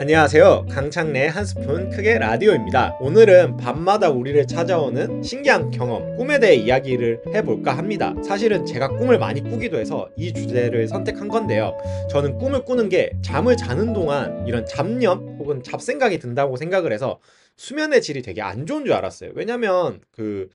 안녕하세요. 강창래의 한 스푼 크게 라디오입니다. 오늘은 밤마다 우리를 찾아오는 신기한 경험, 꿈에 대해 이야기를 해볼까 합니다. 사실은 제가 꿈을 많이 꾸기도 해서 이 주제를 선택한 건데요. 저는 꿈을 꾸는 게 잠을 자는 동안 이런 잡념 혹은 잡생각이 든다고 생각을 해서 수면의 질이 되게 안 좋은 줄 알았어요. 왜냐면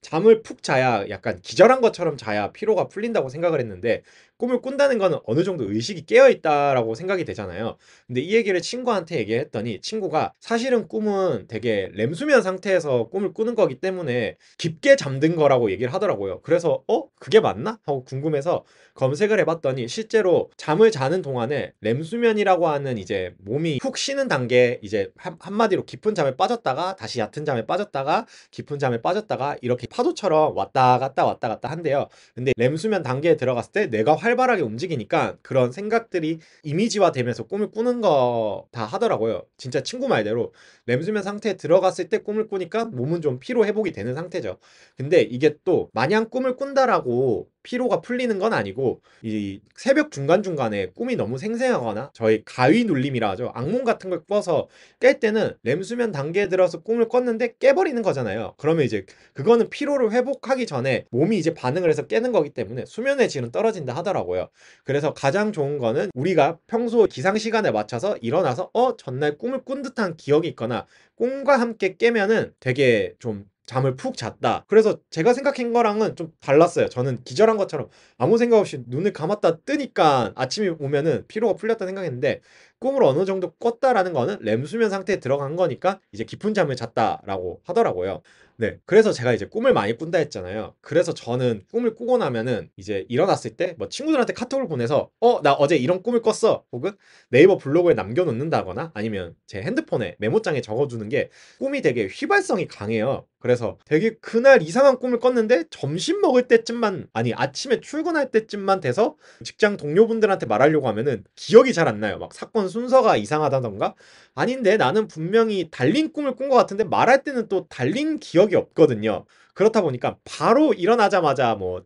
잠을 푹 자야 약간 기절한 것처럼 자야 피로가 풀린다고 생각을 했는데, 꿈을 꾼다는 거는 어느 정도 의식이 깨어 있다라고 생각이 되잖아요. 근데 이 얘기를 친구한테 얘기했더니 친구가 사실은 꿈은 되게 렘수면 상태에서 꿈을 꾸는 거기 때문에 깊게 잠든 거라고 얘기를 하더라고요. 그래서 그게 맞나? 하고 궁금해서 검색을 해봤더니 실제로 잠을 자는 동안에 렘수면이라고 하는 이제 몸이 푹 쉬는 단계, 이제 한마디로 깊은 잠에 빠졌다가 다시 얕은 잠에 빠졌다가 깊은 잠에 빠졌다가 이렇게 파도처럼 왔다 갔다 왔다 갔다 한대요. 근데 렘수면 단계에 들어갔을 때 뇌가 활발하게 움직이니까 그런 생각들이 이미지화 되면서 꿈을 꾸는 거다 하더라고요. 진짜 친구 말대로 렘수면 상태에 들어갔을 때 꿈을 꾸니까 몸은 좀 피로 회복이 되는 상태죠. 근데 이게 또 마냥 꿈을 꾼다라고 피로가 풀리는 건 아니고, 이 새벽 중간중간에 꿈이 너무 생생하거나 저희 가위 눌림이라 하죠. 악몽 같은 걸 꿔서 깰 때는 렘수면 단계에 들어서 꿈을 꿨는데 깨버리는 거잖아요. 그러면 이제 그거는 피로를 회복하기 전에 몸이 이제 반응을 해서 깨는 거기 때문에 수면의 질은 떨어진다 하더라고요. 그래서 가장 좋은 거는 우리가 평소 기상 시간에 맞춰서 일어나서 전날 꿈을 꾼 듯한 기억이 있거나 꿈과 함께 깨면은 되게 좀 잠을 푹 잤다. 그래서 제가 생각한 거랑은 좀 달랐어요. 저는 기절한 것처럼 아무 생각 없이 눈을 감았다 뜨니까 아침이 오면은 피로가 풀렸다 생각했는데, 꿈을 어느 정도 꿨다라는 거는 렘수면 상태에 들어간 거니까 이제 깊은 잠을 잤다라고 하더라고요. 네, 그래서 제가 이제 꿈을 많이 꾼다 했잖아요. 그래서 저는 꿈을 꾸고 나면은 이제 일어났을 때 뭐 친구들한테 카톡을 보내서 나 어제 이런 꿈을 꿨어, 혹은 네이버 블로그에 남겨놓는다거나 아니면 제 핸드폰에 메모장에 적어두는 게 꿈이 되게 휘발성이 강해요. 그래서 되게 그날 이상한 꿈을 꿨는데 점심 먹을 때쯤만, 아니 아침에 출근할 때쯤만 돼서 직장 동료분들한테 말하려고 하면은 기억이 잘 안 나요. 막 사건 순서가 이상하다던가, 아닌데 나는 분명히 달린 꿈을 꾼 것 같은데 말할 때는 또 달린 기억이 없거든요. 그렇다 보니까 바로 일어나자마자 뭐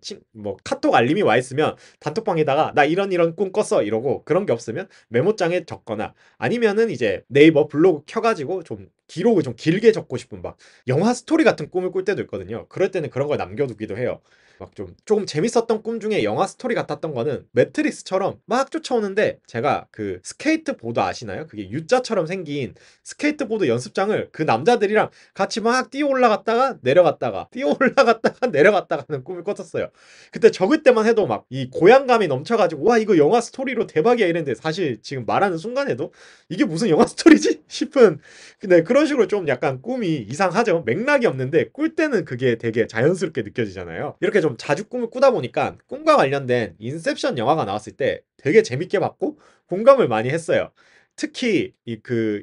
카톡 알림이 와 있으면 단톡방에다가 나 이런 꿈 꿨어 이러고, 그런 게 없으면 메모장에 적거나 아니면은 이제 네이버 블로그 켜가지고 좀 기록을 좀 길게 적고 싶은, 막 영화 스토리 같은 꿈을 꿀 때도 있거든요. 그럴 때는 그런 걸 남겨두기도 해요. 막 좀 조금 재밌었던 꿈 중에 영화 스토리 같았던 거는 매트릭스처럼 막 쫓아오는데, 제가 그 스케이트보드 아시나요? 그게 U자처럼 생긴 스케이트보드 연습장을 그 남자들이랑 같이 막 뛰어 올라갔다가 내려갔다가 뛰어 올라갔다가 내려갔다가 하는 꿈을 꿨었어요. 그때 적을 때만 해도 막 이 고향감이 넘쳐가지고 와 이거 영화 스토리로 대박이야 이랬는데, 사실 지금 말하는 순간에도 이게 무슨 영화 스토리지 싶은, 근데 그런 식으로 좀 약간 꿈이 이상하죠. 맥락이 없는데 꿀 때는 그게 되게 자연스럽게 느껴지잖아요. 이렇게 좀 자주 꿈을 꾸다 보니까 꿈과 관련된 인셉션 영화가 나왔을 때 되게 재밌게 봤고 공감을 많이 했어요. 특히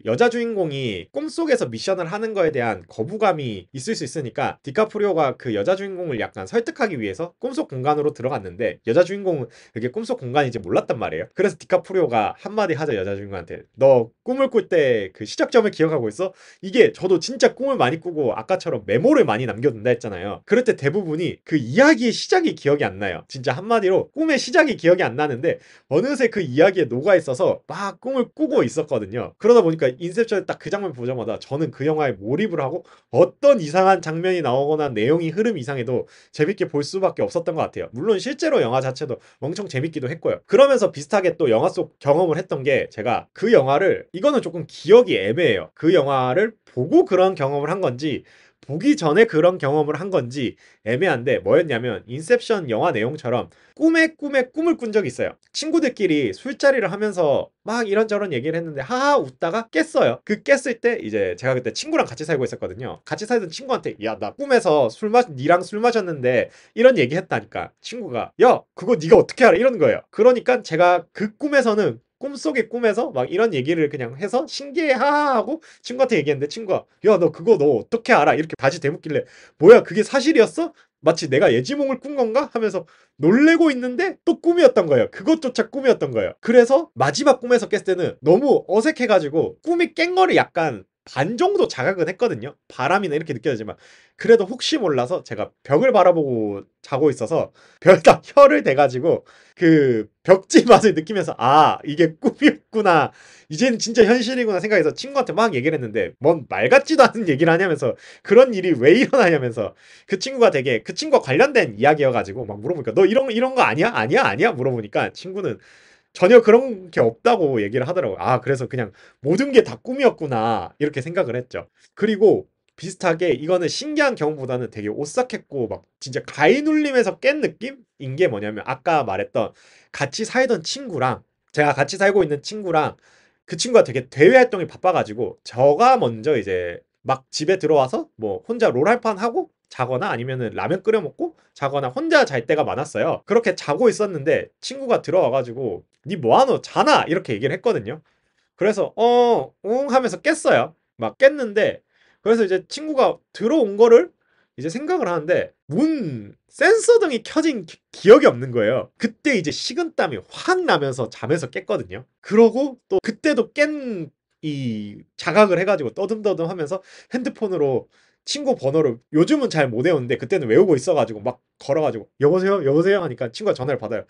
여자 주인공이 꿈속에서 미션을 하는 거에 대한 거부감이 있을 수 있으니까 디카프리오가 그 여자 주인공을 약간 설득하기 위해서 꿈속 공간으로 들어갔는데, 여자 주인공은 그게 꿈속 공간인지 몰랐단 말이에요. 그래서 디카프리오가 한마디 하죠, 여자 주인공한테. 너 꿈을 꿀 때 그 시작점을 기억하고 있어? 이게 저도 진짜 꿈을 많이 꾸고 아까처럼 메모를 많이 남겨둔다 했잖아요. 그럴 때 대부분이 그 이야기의 시작이 기억이 안 나요. 진짜 한마디로 꿈의 시작이 기억이 안 나는데 어느새 그 이야기에 녹아 있어서 막 꿈을 꾸고 있었거든요. 그러다 보니까 인셉션 딱 그 장면 보자마자 저는 그 영화에 몰입을 하고 어떤 이상한 장면이 나오거나 내용이 흐름 이상해도 재밌게 볼 수밖에 없었던 것 같아요. 물론 실제로 영화 자체도 엄청 재밌기도 했고요. 그러면서 비슷하게 또 영화 속 경험을 했던 게, 제가 그 영화를, 이거는 조금 기억이 애매해요. 그 영화를 보고 그런 경험을 한 건지 보기 전에 그런 경험을 한 건지 애매한데, 뭐였냐면 인셉션 영화 내용처럼 꿈에 꿈을 꾼 적이 있어요. 친구들끼리 술자리를 하면서 막 이런저런 얘기를 했는데 하하 웃다가 깼어요. 그 깼을 때 이제 제가 그때 친구랑 같이 살고 있었거든요. 같이 살던 친구한테 야 나 꿈에서 니랑 술 마셨는데 이런 얘기 했다니까, 친구가 야 그거 네가 어떻게 알아 이러는 거예요. 그러니까 제가 그 꿈에서는 꿈속의 꿈에서 막 이런 얘기를 그냥 해서 신기해 하하 하고 친구한테 얘기했는데, 친구가 야 너 그거 너 어떻게 알아 이렇게 다시 대묻길래, 뭐야 그게 사실이었어? 마치 내가 예지몽을 꾼 건가 하면서 놀래고 있는데 또 꿈이었던 거예요. 그것조차 꿈이었던 거예요. 그래서 마지막 꿈에서 깼을 때는 너무 어색해가지고 꿈이 깬 거를 약간 반 정도 자각은 했거든요. 바람이나 이렇게 느껴지지만 그래도 혹시 몰라서 제가 벽을 바라보고 자고 있어서 벽에다 혀를 대가지고 그 벽지 맛을 느끼면서 아 이게 꿈이었구나 이제는 진짜 현실이구나 생각해서 친구한테 막 얘기를 했는데 뭔 말 같지도 않은 얘기를 하냐면서 그런 일이 왜 일어나냐면서 그 친구가 되게 그 친구와 관련된 이야기여가지고 막 물어보니까 너 이런 거 아니야? 아니야? 물어보니까 친구는 전혀 그런 게 없다고 얘기를 하더라고요. 아, 그래서 그냥 모든 게 다 꿈이었구나. 이렇게 생각을 했죠. 그리고 비슷하게 이거는 신기한 경우보다는 되게 오싹했고 막 진짜 가위 눌림에서 깬 느낌인 게 뭐냐면 아까 말했던 같이 살던 친구랑 제가 같이 살고 있는 친구랑 그 친구가 되게 대외 활동이 바빠가지고 저가 먼저 이제 막 집에 들어와서 뭐 혼자 롤 할 판 하고 자거나 아니면은 라면 끓여 먹고 자거나 혼자 잘 때가 많았어요. 그렇게 자고 있었는데 친구가 들어와가지고 니 뭐하노? 자나? 이렇게 얘기를 했거든요. 그래서 응 하면서 깼어요. 막 깼는데 그래서 이제 친구가 들어온 거를 이제 생각을 하는데 문 센서 등이 켜진 기억이 없는 거예요. 그때 이제 식은땀이 확 나면서 잠에서 깼거든요. 그러고 또 그때도 깬 이 자각을 해가지고 떠듬떠듬 하면서 핸드폰으로 친구 번호를 요즘은 잘 못 외우는데 그때는 외우고 있어가지고 막 걸어가지고 여보세요? 여보세요? 하니까 친구가 전화를 받아요.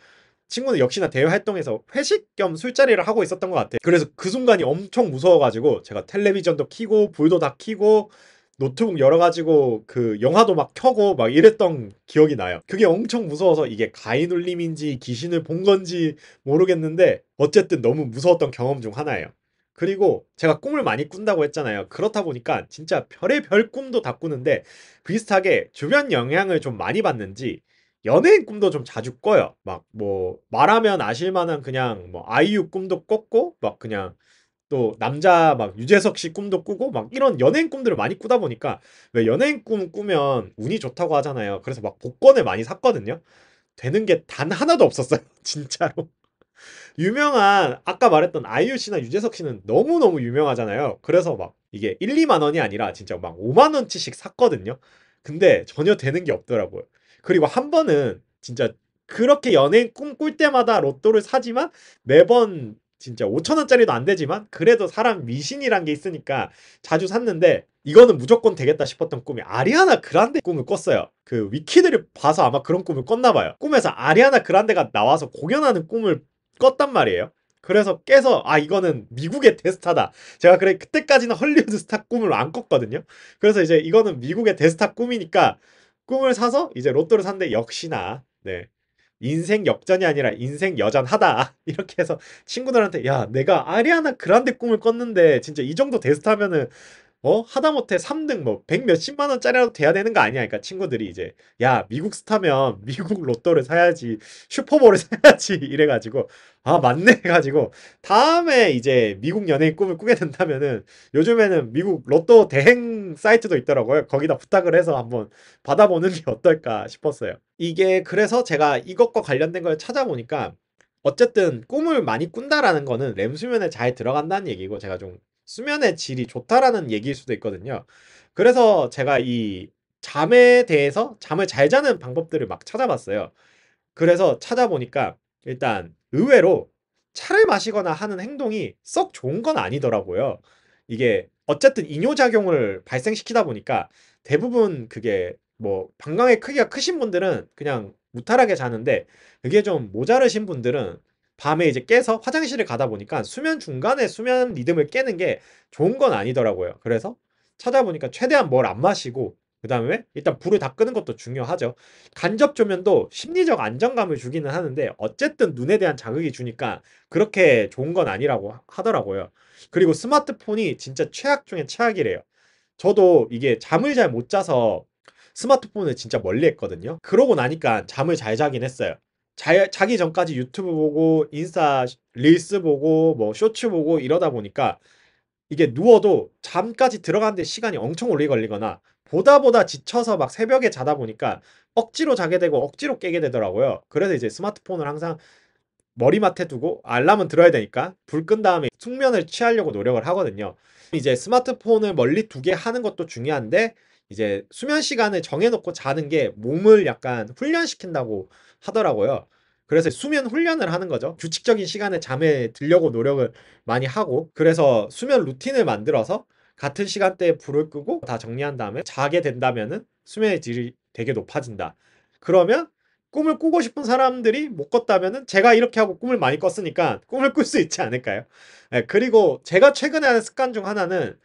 친구는 역시나 대외 활동에서 회식 겸 술자리를 하고 있었던 것 같아. 그래서 그 순간이 엄청 무서워가지고 제가 텔레비전도 켜고 불도 다 켜고 노트북 열어가지고 그 영화도 막 켜고 막 이랬던 기억이 나요. 그게 엄청 무서워서 이게 가위눌림인지 귀신을 본 건지 모르겠는데 어쨌든 너무 무서웠던 경험 중 하나예요. 그리고 제가 꿈을 많이 꾼다고 했잖아요. 그렇다 보니까 진짜 별의별 꿈도 다 꾸는데 비슷하게 주변 영향을 좀 많이 받는지 연예인 꿈도 좀 자주 꿔요. 막 뭐 말하면 아실 만한 그냥 뭐 아이유 꿈도 꿨고 막 그냥 또 남자 막 유재석 씨 꿈도 꾸고 막 이런 연예인 꿈들을 많이 꾸다 보니까 왜 연예인 꿈 꾸면 운이 좋다고 하잖아요. 그래서 막 복권을 많이 샀거든요. 되는 게 단 하나도 없었어요. 진짜로. 유명한 아까 말했던 아이유 씨나 유재석 씨는 너무너무 유명하잖아요. 그래서 막 이게 1, 2만 원이 아니라 진짜 막 5만 원치씩 샀거든요. 근데 전혀 되는 게 없더라고요. 그리고 한 번은 진짜 그렇게 연예인 꿈꿀 때마다 로또를 사지만 매번 진짜 5천 원짜리도 안 되지만 그래도 사람 미신이란 게 있으니까 자주 샀는데 이거는 무조건 되겠다 싶었던 꿈이 아리아나 그란데 꿈을 꿨어요. 그 위키드를 봐서 아마 그런 꿈을 꿨나 봐요. 꿈에서 아리아나 그란데가 나와서 공연하는 꿈을 껐단 말이에요. 그래서 깨서 아 이거는 미국의 대스타다. 제가 그래 그때까지는 헐리우드 스타 꿈을 안 꿨거든요. 그래서 이제 이거는 미국의 대스타 꿈이니까 꿈을 사서 이제 로또를 샀는데 역시나 네. 인생 역전이 아니라 인생 여전하다. 이렇게 해서 친구들한테 야, 내가 아리아나 그란데 꿈을 꿨는데 진짜 이 정도 대스타면은 하다못해 3등 뭐 100 몇십만 원짜리라도 돼야 되는 거 아니야? 그러니까 친구들이 이제 야, 미국 스타면 미국 로또를 사야지, 슈퍼볼을 사야지 이래가지고 아, 맞네 해가지고 다음에 이제 미국 연예인 꿈을 꾸게 된다면은 요즘에는 미국 로또 대행 사이트도 있더라고요. 거기다 부탁을 해서 한번 받아보는 게 어떨까 싶었어요. 이게 그래서 제가 이것과 관련된 걸 찾아보니까 어쨌든 꿈을 많이 꾼다라는 거는 렘 수면에 잘 들어간다는 얘기고 제가 좀 수면의 질이 좋다라는 얘기일 수도 있거든요. 그래서 제가 이 잠에 대해서 잠을 잘 자는 방법들을 막 찾아봤어요. 그래서 찾아보니까 일단 의외로 차를 마시거나 하는 행동이 썩 좋은 건 아니더라고요. 이게 어쨌든 이뇨작용을 발생시키다 보니까 대부분 그게 뭐 방광의 크기가 크신 분들은 그냥 무탈하게 자는데 그게 좀 모자르신 분들은 밤에 이제 깨서 화장실을 가다 보니까 수면 중간에 수면 리듬을 깨는 게 좋은 건 아니더라고요. 그래서 찾아보니까 최대한 뭘 안 마시고 그다음에 일단 불을 다 끄는 것도 중요하죠. 간접 조명도 심리적 안정감을 주기는 하는데 어쨌든 눈에 대한 자극이 주니까 그렇게 좋은 건 아니라고 하더라고요. 그리고 스마트폰이 진짜 최악 중에 최악이래요. 저도 이게 잠을 잘 못 자서 스마트폰을 진짜 멀리 했거든요. 그러고 나니까 잠을 잘 자긴 했어요. 자기 전까지 유튜브 보고 인스타 릴스 보고 뭐 쇼츠 보고 이러다 보니까 이게 누워도 잠까지 들어가는데 시간이 엄청 오래 걸리거나 보다 지쳐서 막 새벽에 자다 보니까 억지로 자게 되고 억지로 깨게 되더라고요. 그래서 이제 스마트폰을 항상 머리맡에 두고 알람은 들어야 되니까 불 끈 다음에 숙면을 취하려고 노력을 하거든요. 이제 스마트폰을 멀리 두게 하는 것도 중요한데 이제 수면 시간을 정해놓고 자는 게 몸을 약간 훈련시킨다고 하더라고요. 그래서 수면 훈련을 하는 거죠. 규칙적인 시간에 잠에 들려고 노력을 많이 하고 그래서 수면 루틴을 만들어서 같은 시간대에 불을 끄고 다 정리한 다음에 자게 된다면은 수면의 질이 되게 높아진다. 그러면 꿈을 꾸고 싶은 사람들이 못 꿨다면은 제가 이렇게 하고 꿈을 많이 꿨으니까 꿈을 꿀 수 있지 않을까요? 예, 그리고 제가 최근에 하는 습관 중 하나는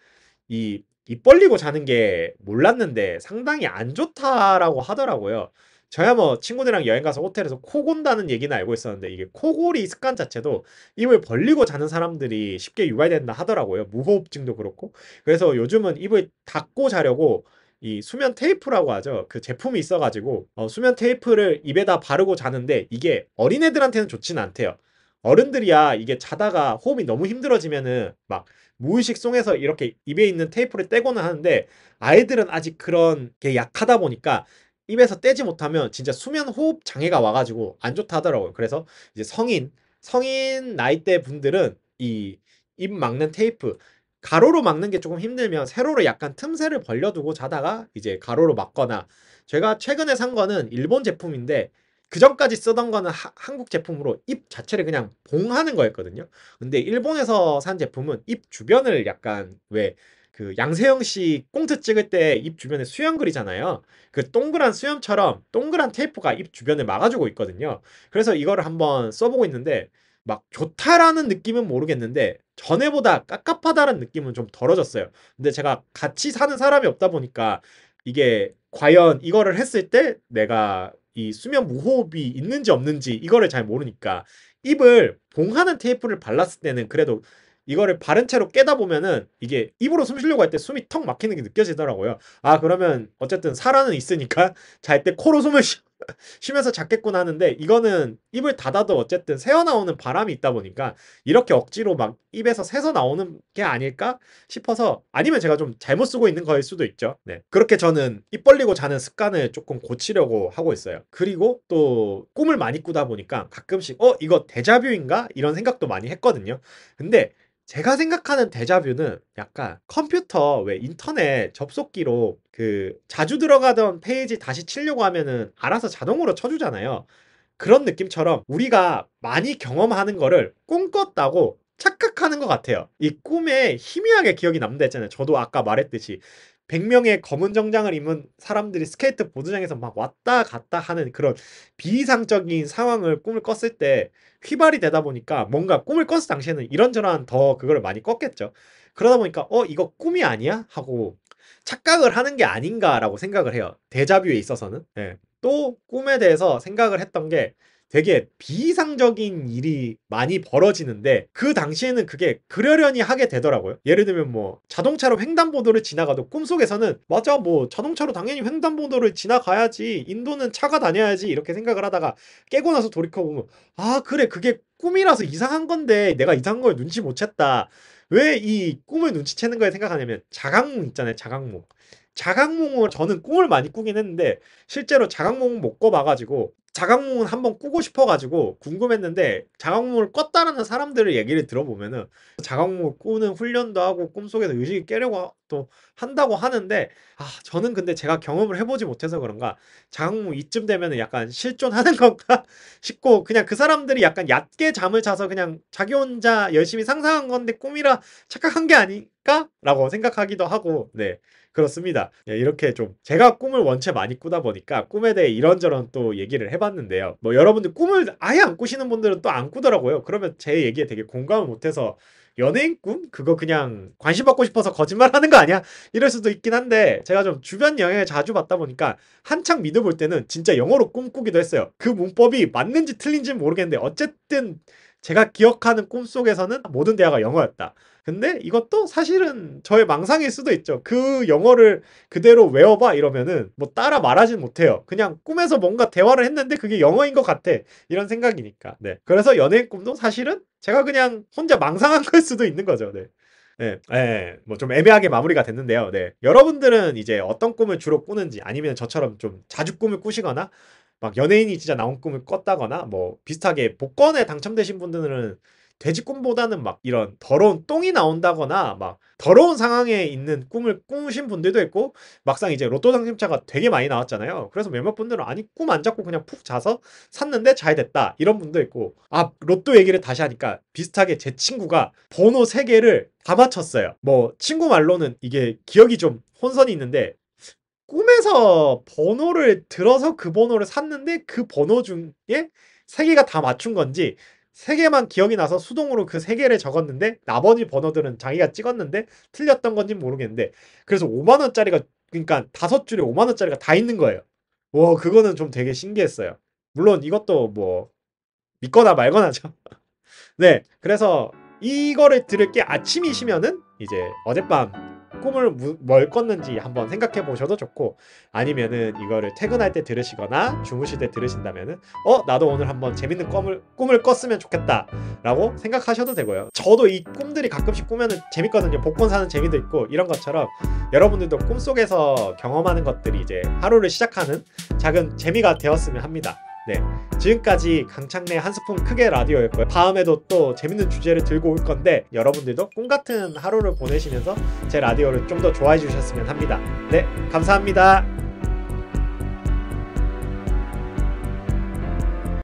입 벌리고 자는 게 몰랐는데 상당히 안 좋다라고 하더라고요. 저야 뭐 친구들이랑 여행 가서 호텔에서 코 곤다는 얘기는 알고 있었는데 이게 코골이 습관 자체도 입을 벌리고 자는 사람들이 쉽게 유발된다 하더라고요. 무호흡증도 그렇고. 그래서 요즘은 입을 닫고 자려고 이 수면 테이프라고 하죠. 그 제품이 있어가지고 수면 테이프를 입에다 바르고 자는데 이게 어린애들한테는 좋지는 않대요. 어른들이야 이게 자다가 호흡이 너무 힘들어지면은 막 무의식 속에서 이렇게 입에 있는 테이프를 떼고는 하는데 아이들은 아직 그런 게 약하다 보니까 입에서 떼지 못하면 진짜 수면 호흡 장애가 와가지고 안 좋다 하더라고요. 그래서 이제 성인 나이대 분들은 이 입 막는 테이프 가로로 막는 게 조금 힘들면 세로로 약간 틈새를 벌려두고 자다가 이제 가로로 막거나 제가 최근에 산 거는 일본 제품인데 그 전까지 쓰던 거는 한국 제품으로 입 자체를 그냥 봉하는 거였거든요. 근데 일본에서 산 제품은 입 주변을 약간 왜 그 양세형 씨 꽁트 찍을 때 입 주변에 수염 그리잖아요. 그 동그란 수염처럼 동그란 테이프가 입 주변을 막아주고 있거든요. 그래서 이거를 한번 써보고 있는데 막 좋다라는 느낌은 모르겠는데 전에보다 깝깝하다는 느낌은 좀 덜어졌어요. 근데 제가 같이 사는 사람이 없다 보니까 이게 과연 이거를 했을 때 내가 이 수면 무호흡이 있는지 없는지 이거를 잘 모르니까 입을 봉하는 테이프를 발랐을 때는 그래도 이거를 바른 채로 깨다 보면은 이게 입으로 숨 쉬려고 할 때 숨이 턱 막히는 게 느껴지더라고요. 아, 그러면 어쨌든 살아는 있으니까 잘 때 코로 숨을 쉬면서 잤겠구나 하는데 이거는 입을 닫아도 어쨌든 새어나오는 바람이 있다 보니까 이렇게 억지로 막 입에서 새서 나오는 게 아닐까 싶어서 아니면 제가 좀 잘못 쓰고 있는 거일 수도 있죠. 네. 그렇게 저는 입 벌리고 자는 습관을 조금 고치려고 하고 있어요. 그리고 또 꿈을 많이 꾸다 보니까 가끔씩 이거 데자뷰인가? 이런 생각도 많이 했거든요. 근데 제가 생각하는 데자뷰는 약간 컴퓨터 왜 인터넷 접속기로 그 자주 들어가던 페이지 다시 치려고 하면은 알아서 자동으로 쳐주잖아요. 그런 느낌처럼 우리가 많이 경험하는 거를 꿈꿨다고 착각하는 것 같아요. 이 꿈에 희미하게 기억이 남는다 했잖아요. 저도 아까 말했듯이 100명의 검은 정장을 입은 사람들이 스케이트 보드장에서 막 왔다 갔다 하는 그런 비이상적인 상황을 꿈을 꿨을 때 휘발이 되다 보니까 뭔가 꿈을 꿨을 당시에는 이런저런 더 그걸 많이 꿨겠죠. 그러다 보니까 이거 꿈이 아니야? 하고 착각을 하는 게 아닌가라고 생각을 해요. 데자뷰에 있어서는. 예. 또 꿈에 대해서 생각을 했던 게 되게 비이상적인 일이 많이 벌어지는데 그 당시에는 그게 그러려니 하게 되더라고요. 예를 들면 뭐 자동차로 횡단보도를 지나가도 꿈속에서는 맞아 뭐 자동차로 당연히 횡단보도를 지나가야지 인도는 차가 다녀야지 이렇게 생각을 하다가 깨고 나서 돌이켜보면 아 그래 그게 꿈이라서 이상한 건데 내가 이상한 걸 눈치 못 챘다. 왜 이 꿈을 눈치채는 거에 생각하냐면 자각몽 있잖아요. 자각몽. 자각몽을 저는 꿈을 많이 꾸긴 했는데 실제로 자각몽 못 꿔봐가지고 자각몽은 한번 꾸고 싶어가지고 궁금했는데 자각몽을 꿨다라는 사람들의 얘기를 들어보면은 자각몽을 꾸는 훈련도 하고 꿈속에서 의식이 깨려고 또 한다고 하는데 저는 근데 제가 경험을 해보지 못해서 그런가 자각몽 이쯤 되면은 약간 실존하는 건가 싶고 그냥 그 사람들이 약간 얕게 잠을 자서 그냥 자기 혼자 열심히 상상한 건데 꿈이라 착각한 게 아닐까? 라고 생각하기도 하고 네. 그렇습니다. 예, 이렇게 좀 제가 꿈을 원체 많이 꾸다 보니까 꿈에 대해 이런저런 또 얘기를 해봤는데요. 뭐 여러분들 꿈을 아예 안 꾸시는 분들은 또 안 꾸더라고요. 그러면 제 얘기에 되게 공감을 못해서 연예인 꿈? 그거 그냥 관심 받고 싶어서 거짓말 하는 거 아니야? 이럴 수도 있긴 한데 제가 좀 주변 영향을 자주 받다 보니까 한창 믿어볼 때는 진짜 영어로 꿈꾸기도 했어요. 그 문법이 맞는지 틀린지는 모르겠는데 어쨌든 제가 기억하는 꿈속에서는 모든 대화가 영어였다. 근데 이것도 사실은 저의 망상일 수도 있죠. 그 영어를 그대로 외워봐 이러면은 뭐 따라 말하진 못해요. 그냥 꿈에서 뭔가 대화를 했는데 그게 영어인 것 같아. 이런 생각이니까. 네. 그래서 연예인 꿈도 사실은 제가 그냥 혼자 망상한 걸 수도 있는 거죠. 네. 네, 네, 뭐 좀 애매하게 마무리가 됐는데요. 네. 여러분들은 이제 어떤 꿈을 주로 꾸는지 아니면 저처럼 좀 자주 꿈을 꾸시거나 막 연예인이 진짜 나온 꿈을 꿨다거나 뭐 비슷하게 복권에 당첨되신 분들은 돼지 꿈보다는 막 이런 더러운 똥이 나온다거나 막 더러운 상황에 있는 꿈을 꾸신 분들도 있고, 막상 이제 로또 당첨자가 되게 많이 나왔잖아요. 그래서 몇몇 분들은 아니 꿈 안 잡고 그냥 푹 자서 샀는데 잘 됐다 이런 분도 있고. 아, 로또 얘기를 다시 하니까 비슷하게 제 친구가 번호 3개를 다 맞췄어요. 뭐 친구 말로는 이게 기억이 좀 혼선이 있는데, 꿈에서 번호를 들어서 그 번호를 샀는데 그 번호 중에 3개가 다 맞춘 건지, 3개만 기억이 나서 수동으로 그 3개를 적었는데 나머지 번호들은 자기가 찍었는데 틀렸던 건지 모르겠는데, 그래서 5만 원짜리가, 그러니까 5줄에 5만 원짜리가 다 있는 거예요. 와, 그거는 좀 되게 신기했어요. 물론 이것도 뭐 믿거나 말거나죠. 네, 그래서 이거를 들을 게 아침이시면은 이제 어젯밤 꿈을 뭘 꿨는지 한번 생각해 보셔도 좋고, 아니면은 이거를 퇴근할 때 들으시거나 주무실 때 들으신다면은 나도 오늘 한번 재밌는 꿈을 꿨으면 좋겠다 라고 생각하셔도 되고요. 저도 이 꿈들이 가끔씩 꾸면은 재밌거든요. 복권 사는 재미도 있고, 이런 것처럼 여러분들도 꿈속에서 경험하는 것들이 이제 하루를 시작하는 작은 재미가 되었으면 합니다. 네, 지금까지 강창래 한 스푼 크게 라디오였고요. 다음에도 또 재밌는 주제를 들고 올 건데, 여러분들도 꿈같은 하루를 보내시면서 제 라디오를 좀 더 좋아해 주셨으면 합니다. 네, 감사합니다.